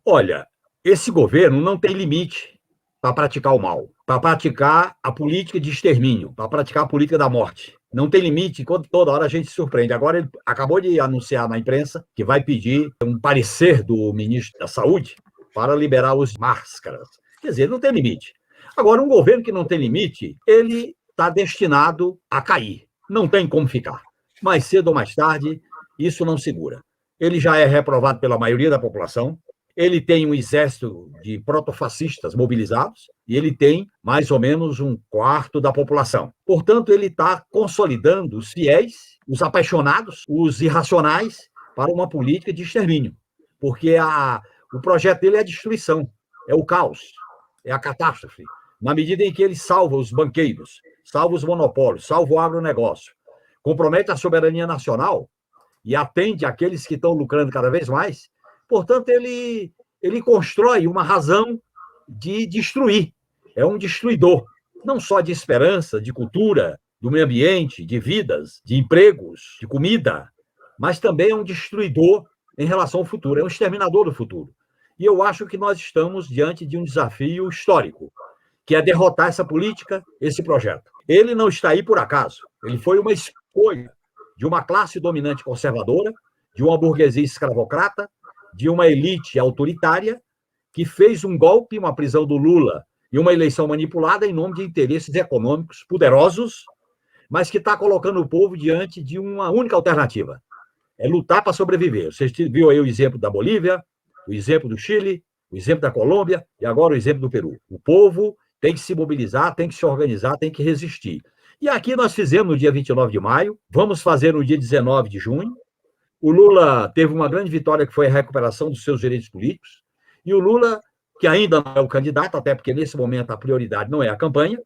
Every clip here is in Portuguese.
Olha, esse governo não tem limite para praticar o mal, para praticar a política de extermínio, para praticar a política da morte. Não tem limite, enquanto toda hora a gente se surpreende. Agora ele acabou de anunciar na imprensa que vai pedir um parecer do ministro da Saúde para liberar os máscaras. Quer dizer, não tem limite. Agora, um governo que não tem limite, ele está destinado a cair. Não tem como ficar. Mais cedo ou mais tarde, isso não segura. Ele já é reprovado pela maioria da população, ele tem um exército de protofascistas mobilizados e ele tem mais ou menos um quarto da população. Portanto, ele está consolidando os fiéis, os apaixonados, os irracionais para uma política de extermínio, porque o projeto dele é a destruição, é o caos, é a catástrofe. Na medida em que ele salva os banqueiros, salva os monopólios, salva o agronegócio, compromete a soberania nacional e atende aqueles que estão lucrando cada vez mais. Portanto, ele constrói uma razão de destruir. É um destruidor, não só de esperança, de cultura, do meio ambiente, de vidas, de empregos, de comida, mas também é um destruidor em relação ao futuro, é um exterminador do futuro. E eu acho que nós estamos diante de um desafio histórico, que é derrotar essa política, esse projeto. Ele não está aí por acaso, ele foi uma escolha de uma classe dominante conservadora, de uma burguesia escravocrata, de uma elite autoritária que fez um golpe, uma prisão do Lula e uma eleição manipulada em nome de interesses econômicos poderosos, mas que está colocando o povo diante de uma única alternativa: é lutar para sobreviver. Você viu aí o exemplo da Bolívia, o exemplo do Chile, o exemplo da Colômbia e agora o exemplo do Peru. O povo tem que se mobilizar, tem que se organizar, tem que resistir. E aqui nós fizemos no dia 29 de maio, vamos fazer no dia 19 de junho. O Lula teve uma grande vitória, que foi a recuperação dos seus direitos políticos. E o Lula, que ainda não é o candidato, até porque nesse momento a prioridade não é a campanha,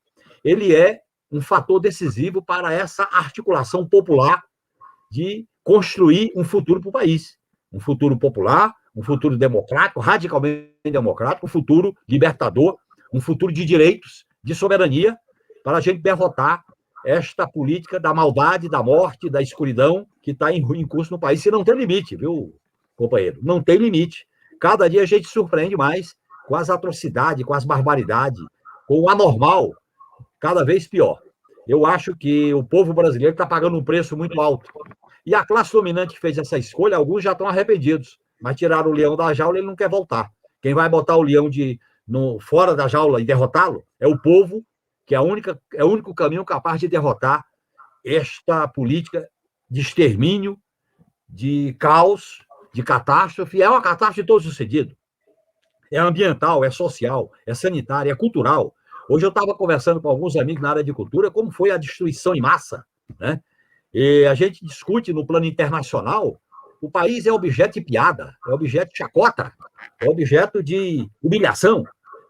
ele é um fator decisivo para essa articulação popular de construir um futuro para o país. Um futuro popular, um futuro democrático, radicalmente democrático, um futuro libertador, um futuro de direitos, de soberania, para a gente derrotar esta política da maldade, da morte, da escuridão que está em curso no país. E não tem limite, viu, companheiro? Não tem limite. Cada dia a gente surpreende mais com as atrocidades, com as barbaridades, com o anormal cada vez pior. Eu acho que o povo brasileiro está pagando um preço muito alto. E a classe dominante que fez essa escolha, alguns já estão arrependidos, mas tiraram o leão da jaula e ele não quer voltar. Quem vai botar o leão fora da jaula e derrotá-lo é o povo, que é o único caminho capaz de derrotar esta política de extermínio, de caos, de catástrofe. É uma catástrofe de todo sucedido. É ambiental, é social, é sanitária, é cultural. Hoje eu estava conversando com alguns amigos na área de cultura como foi a destruição em massa, né? E a gente discute no plano internacional, o país é objeto de piada, é objeto de chacota, é objeto de humilhação.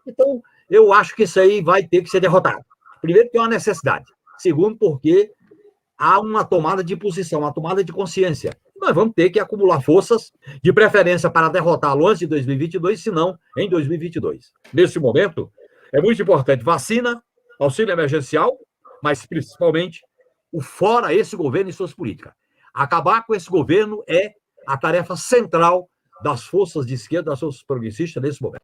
Então, eu acho que isso aí vai ter que ser derrotado. Primeiro, porque é uma necessidade. Segundo, porque há uma tomada de posição, uma tomada de consciência. Nós vamos ter que acumular forças, de preferência para derrotá-lo antes de 2022, se não em 2022. Nesse momento, é muito importante vacina, auxílio emergencial, mas principalmente o fora esse governo e suas políticas. Acabar com esse governo é a tarefa central das forças de esquerda, das forças progressistas nesse momento.